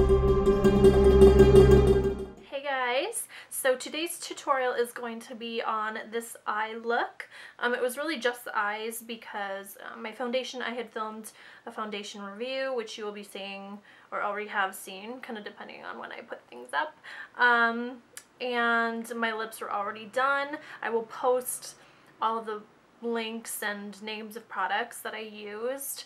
Hey guys, so today's tutorial is going to be on this eye look. It was really just the eyes because my foundation, I had filmed a foundation review, which you will be seeing or already have seen, kind of depending on when I put things up. And my lips were already done. I will post all of the links and names of products that I used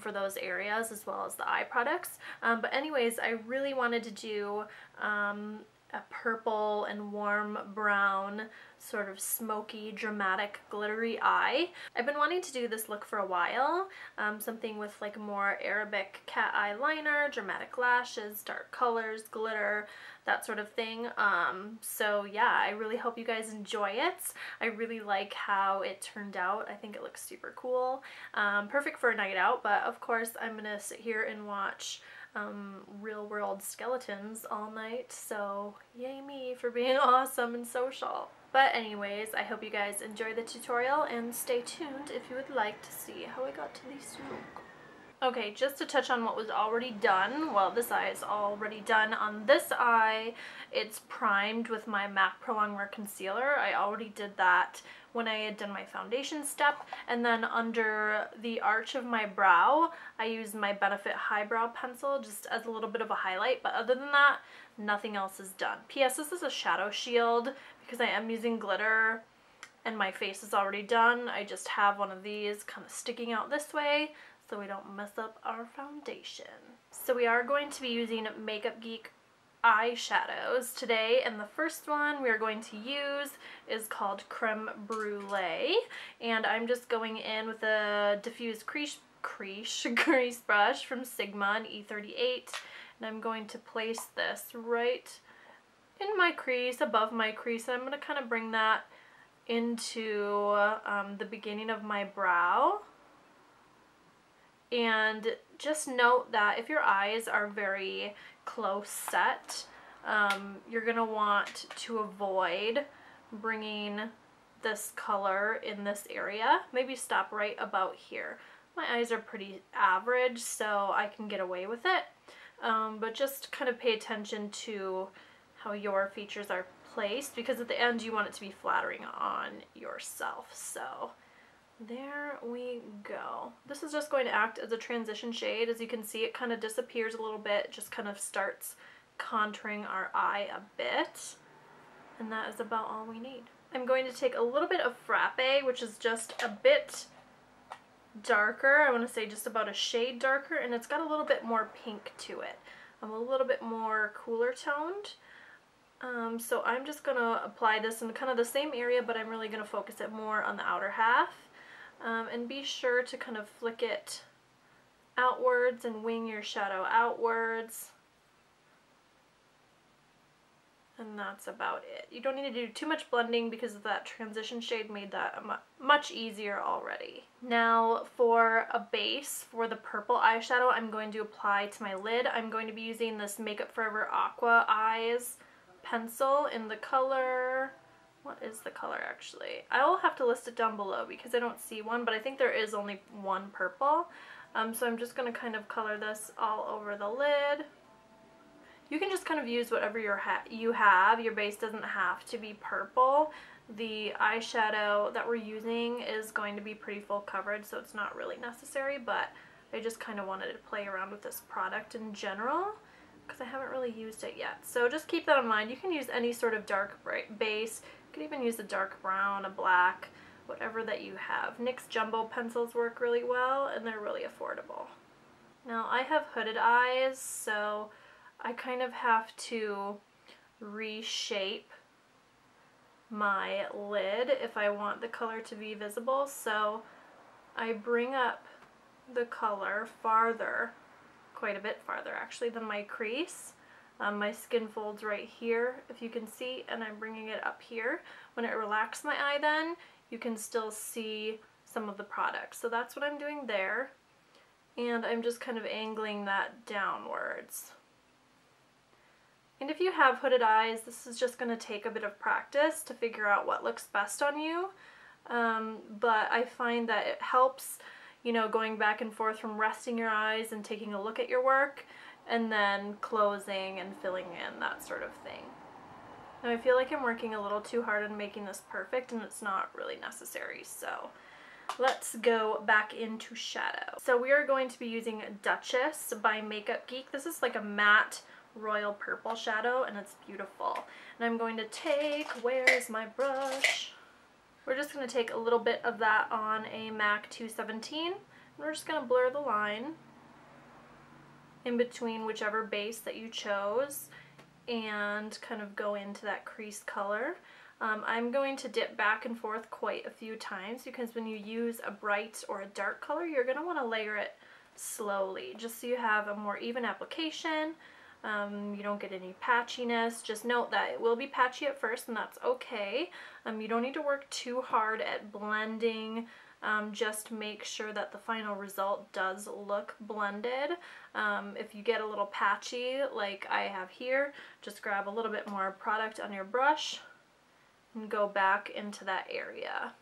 for those areas, as well as the eye products. But anyways, I really wanted to do a purple and warm brown, sort of smoky, dramatic, glittery eye. I've been wanting to do this look for a while, something with like more Arabic cat eye liner, dramatic lashes, dark colors, glitter, that sort of thing. So yeah, I really hope you guys enjoy it. I really like how it turned out. I think it looks super cool. Perfect for a night out, but of course I'm gonna sit here and watch real world skeletons all night, so yay me for being awesome and social. But anyways, I hope you guys enjoy the tutorial and stay tuned if you would like to see how I got to this look. Okay, just to touch on what was already done, well, this eye is already done. On this eye, it's primed with my MAC Pro Longwear Concealer. I already did that when I had done my foundation step. And then under the arch of my brow, I used my Benefit Highbrow Pencil just as a little bit of a highlight. But other than that, nothing else is done. P.S. This is a shadow shield because I am using glitter and my face is already done. I just have one of these kind of sticking out this way, so we don't mess up our foundation. So we are going to be using Makeup Geek eyeshadows today, and the first one we are going to use is called Creme Brulee, and I'm just going in with a diffused crease brush from Sigma in E38, and I'm going to place this right in my crease, above my crease, and I'm going to kind of bring that into the beginning of my brow. And just note that if your eyes are very close set, you're going to want to avoid bringing this color in this area. Maybe stop right about here. My eyes are pretty average, so I can get away with it. But just kind of pay attention to how your features are placed, because at the end you want it to be flattering on yourself. So there we go. This is just going to act as a transition shade. As you can see, it kind of disappears a little bit, just kind of starts contouring our eye a bit. And that is about all we need. I'm going to take a little bit of Frappe, which is just a bit darker. I want to say just about a shade darker, and it's got a little bit more pink to it. I'm a little bit more cooler toned. So I'm just going to apply this in kind of the same area, but I'm really going to focus it more on the outer half. And be sure to kind of flick it outwards and wing your shadow outwards. And that's about it. You don't need to do too much blending because of that transition shade made that much easier already. Now for a base for the purple eyeshadow, I'm going to apply to my lid. I'm going to be using this Makeup Forever Aqua Eyes pencil in the color... What is the color actually? I'll have to list it down below because I don't see one, but I think there is only one purple. So I'm just going to kind of color this all over the lid. You can just kind of use whatever you have. Your base doesn't have to be purple. The eyeshadow that we're using is going to be pretty full coverage, so it's not really necessary, but I just kind of wanted to play around with this product in general because I haven't really used it yet. So just keep that in mind. You can use any sort of dark bright base. You could even use a dark brown, a black, whatever that you have. NYX Jumbo pencils work really well, and they're really affordable. Now I have hooded eyes, so I kind of have to reshape my lid if I want the color to be visible. So I bring up the color farther, quite a bit farther actually, than my crease. My skin folds right here, if you can see, and I'm bringing it up here. When it relaxes my eye then, you can still see some of the product. So that's what I'm doing there. And I'm just kind of angling that downwards. And if you have hooded eyes, this is just going to take a bit of practice to figure out what looks best on you. But I find that it helps you know, going back and forth from resting your eyes and taking a look at your work, and then closing and filling in, that sort of thing. Now I feel like I'm working a little too hard on making this perfect, and it's not really necessary, so let's go back into shadow. So we are going to be using Duchess by Makeup Geek. This is like a matte royal purple shadow, and it's beautiful. And I'm going to take, where's my brush? We're just going to take a little bit of that on a MAC 217, and we're just going to blur the line in between whichever base that you chose and kind of go into that crease color. I'm going to dip back and forth quite a few times because when you use a bright or a dark color, you're going to want to layer it slowly just so you have a more even application. You don't get any patchiness. Just note that it will be patchy at first, and that's okay. You don't need to work too hard at blending. Just make sure that the final result does look blended. If you get a little patchy like I have here, just grab a little bit more product on your brush and go back into that area.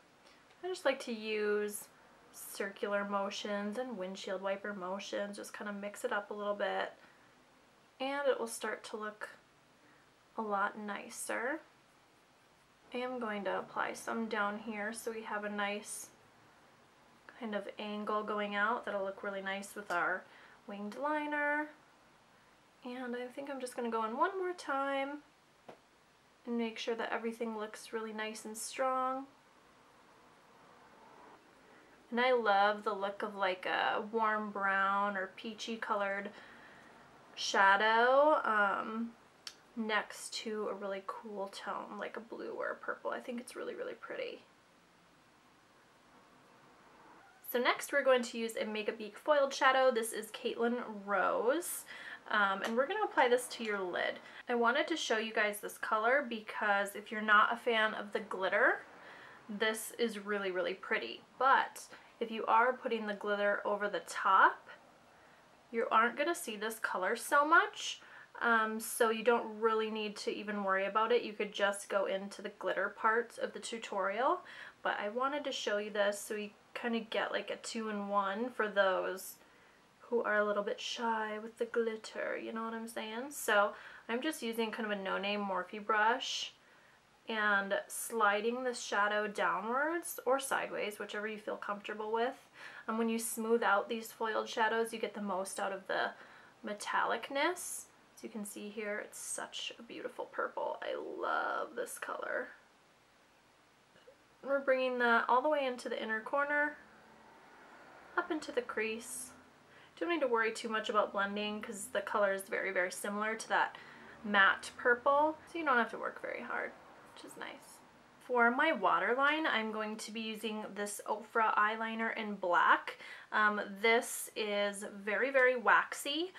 I just like to use circular motions and windshield wiper motions, just kind of mix it up a little bit, and it will start to look a lot nicer. I am going to apply some down here so we have a nice kind of angle going out that'll look really nice with our winged liner. And I think I'm just going to go in one more time and make sure that everything looks really nice and strong. And I love the look of like a warm brown or peachy colored shadow next to a really cool tone like a blue or a purple. I think it's really, really pretty. So next we're going to use a Makeup Geek foiled shadow. This is Caitlin Rose. And we're going to apply this to your lid. I wanted to show you guys this color because if you're not a fan of the glitter, this is really, really pretty. But if you are putting the glitter over the top, you aren't going to see this color so much. So you don't really need to even worry about it. You could just go into the glitter parts of the tutorial. But I wanted to show you this so you kind of get like a 2-in-1 for those who are a little bit shy with the glitter, you know what I'm saying? So I'm just using kind of a no-name Morphe brush and sliding the shadow downwards or sideways, whichever you feel comfortable with. And when you smooth out these foiled shadows, you get the most out of the metallicness. As you can see here, it's such a beautiful purple. I love this color. We're bringing that all the way into the inner corner, up into the crease. Don't need to worry too much about blending because the color is very, very similar to that matte purple, so you don't have to work very hard, which is nice. For my waterline, I'm going to be using this Ofra eyeliner in black. This is very, very waxy,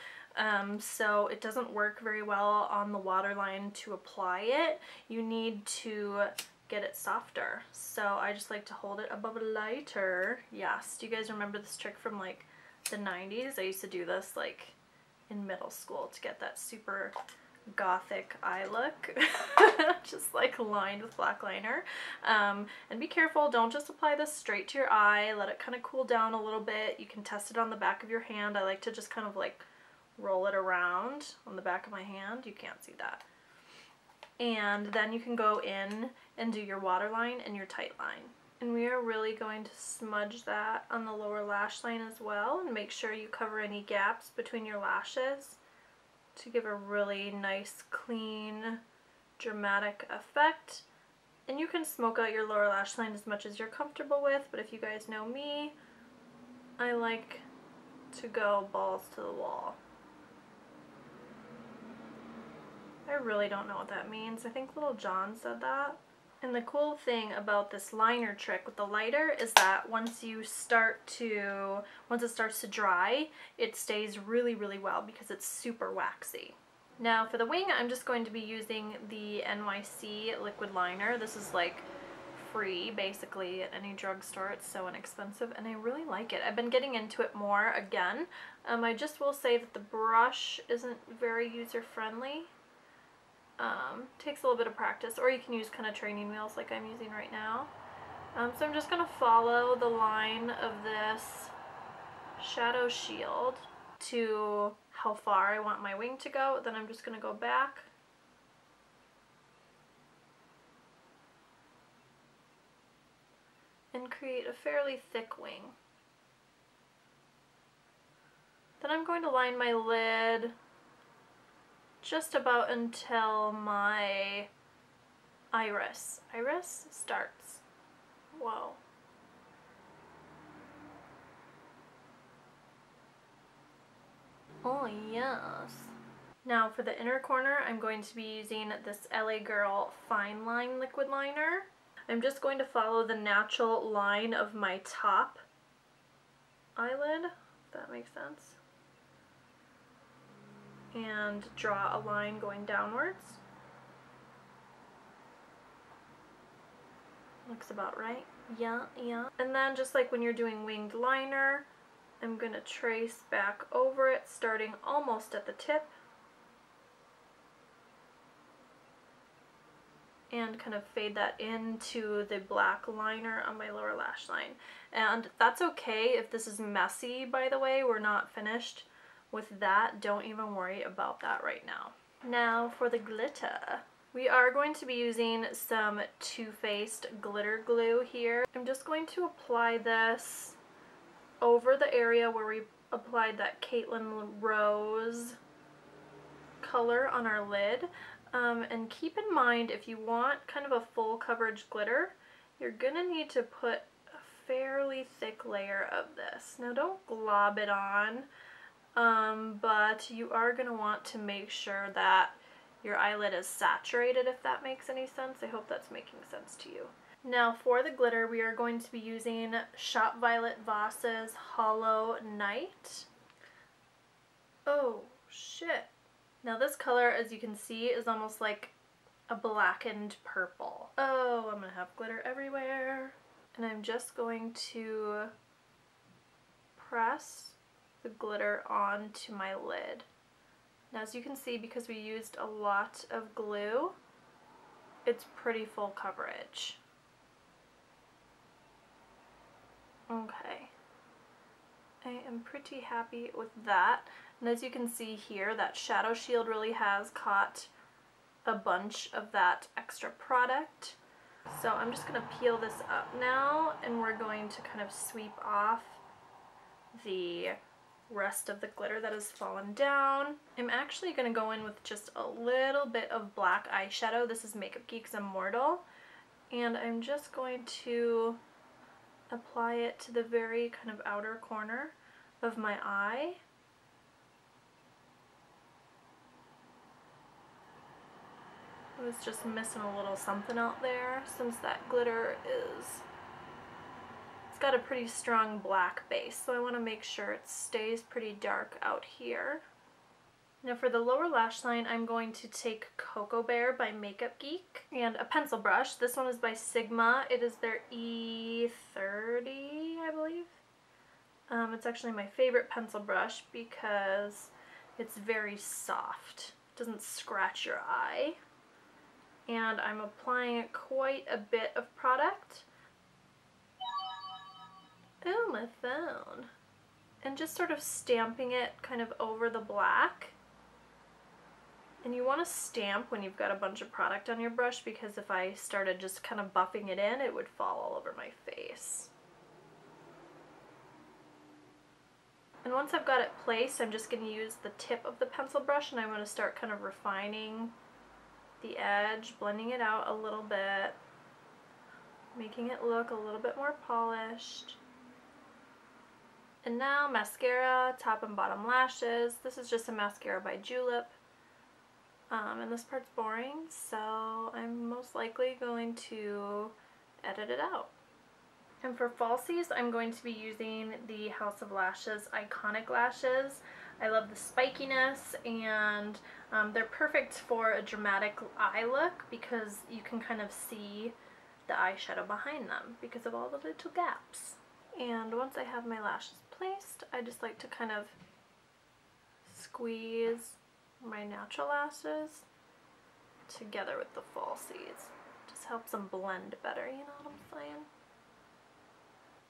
so it doesn't work very well on the waterline to apply it. You need to get it softer, so I just like to hold it above a lighter. Yes, do you guys remember this trick from like the 90s? I used to do this like in middle school to get that super gothic eye look. Just like lined with black liner. And be careful, don't just apply this straight to your eye. Let it kind of cool down a little bit. You can test it on the back of your hand. I like to just kind of like roll it around on the back of my hand. You can't see that. And then you can go in and do your waterline and your tight line. And we are really going to smudge that on the lower lash line as well, and make sure you cover any gaps between your lashes to give a really nice, clean, dramatic effect. And you can smoke out your lower lash line as much as you're comfortable with, but if you guys know me, I like to go balls to the wall. I really don't know what that means. I think Little John said that. And the cool thing about this liner trick with the lighter is that once it starts to dry, it stays really, really well because it's super waxy. Now for the wing, I'm just going to be using the NYC Liquid Liner. This is like free basically at any drugstore. It's so inexpensive and I really like it. I've been getting into it more again. I just will say that the brush isn't very user-friendly. Takes a little bit of practice, or you can use kind of training wheels like I'm using right now. So I'm just going to follow the line of this shadow shield to how far I want my wing to go. Then I'm just going to go back and create a fairly thick wing. Then I'm going to line my lid just about until my iris starts. Whoa. Oh yes. Now for the inner corner, I'm going to be using this LA Girl Fine Line Liquid Liner. I'm just going to follow the natural line of my top eyelid, if that makes sense, and draw a line going downwards. Looks about right. Yeah. And then just like when you're doing winged liner, I'm going to trace back over it, starting almost at the tip, and kind of fade that into the black liner on my lower lash line. And that's okay if this is messy, by the way. We're not finished with that. Don't even worry about that right now. Now for the glitter. We are going to be using some Too Faced glitter glue here. I'm just going to apply this over the area where we applied that Caitlin Rose color on our lid. And keep in mind, if you want kind of a full coverage glitter, you're gonna need to put a fairly thick layer of this. Now don't glob it on, but you are gonna want to make sure that your eyelid is saturated, if that makes any sense. I hope that's making sense to you. Now for the glitter, we are going to be using Shop Violet Voss's Holo Night. Oh shit. Now this color, as you can see, is almost like a blackened purple. Oh, I'm gonna have glitter everywhere. And I'm just going to press the glitter onto my lid. Now as you can see, because we used a lot of glue, it's pretty full coverage. Okay. I am pretty happy with that. And as you can see here, that shadow shield really has caught a bunch of that extra product. So I'm just going to peel this up now, and we're going to kind of sweep off the rest of the glitter that has fallen down. I'm actually going to go in with just a little bit of black eyeshadow. This is Makeup Geek's Immortal. And I'm just going to apply it to the very kind of outer corner of my eye. I was just missing a little something out there, since that glitter it's got a pretty strong black base, so I want to make sure it stays pretty dark out here. Now for the lower lash line, I'm going to take Cocoa Bear by Makeup Geek and a pencil brush. This one is by Sigma. It is their E30, I believe. It's actually my favorite pencil brush because it's very soft. It doesn't scratch your eye. And I'm applying quite a bit of product. Oh, my phone. And just sort of stamping it kind of over the black. And you want to stamp when you've got a bunch of product on your brush, because if I started just kind of buffing it in, it would fall all over my face. And once I've got it placed, I'm just going to use the tip of the pencil brush, and I'm going to start kind of refining the edge, blending it out a little bit, making it look a little bit more polished. And now mascara, top and bottom lashes. This is just a mascara by Julep. And this part's boring, so I'm most likely going to edit it out. And for falsies, I'm going to be using the House of Lashes Iconic Lashes. I love the spikiness, and they're perfect for a dramatic eye look because you can kind of see the eyeshadow behind them because of all the little gaps. And once I have my lashes placed, I just like to kind of squeeze my natural lashes together with the falsies. Just helps them blend better, you know what I'm saying?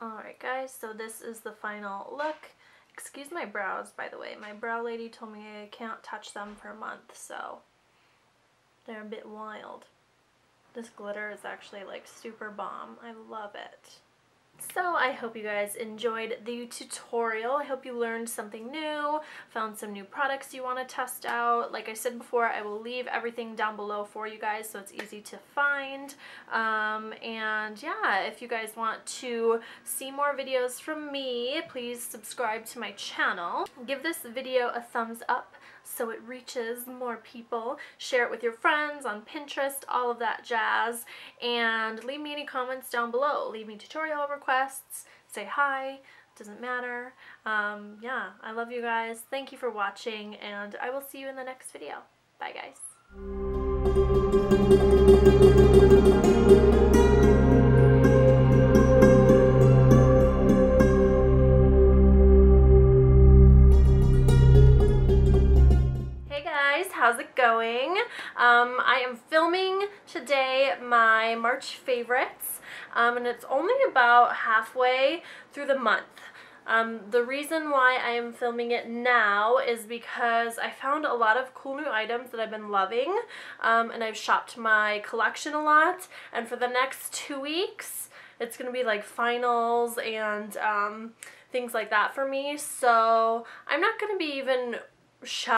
Alright guys, so this is the final look. Excuse my brows, by the way. My brow lady told me I can't touch them for a month, so they're a bit wild. This glitter is actually like super bomb. I love it. So I hope you guys enjoyed the tutorial. I hope you learned something new, found some new products you want to test out. Like I said before, I will leave everything down below for you guys so it's easy to find. And yeah, if you guys want to see more videos from me, please subscribe to my channel. Give this video a thumbs up so it reaches more people. Share it with your friends on Pinterest, all of that jazz. And leave me any comments down below. Leave me tutorial requests, say hi, doesn't matter. Yeah, I love you guys. Thank you for watching, and I will see you in the next video. Bye, guys. How's it going? I am filming today my March favorites, and it's only about halfway through the month. The reason why I am filming it now is because I found a lot of cool new items that I've been loving, and I've shopped my collection a lot, and for the next 2 weeks it's gonna be like finals and things like that for me, so I'm not gonna be even shopping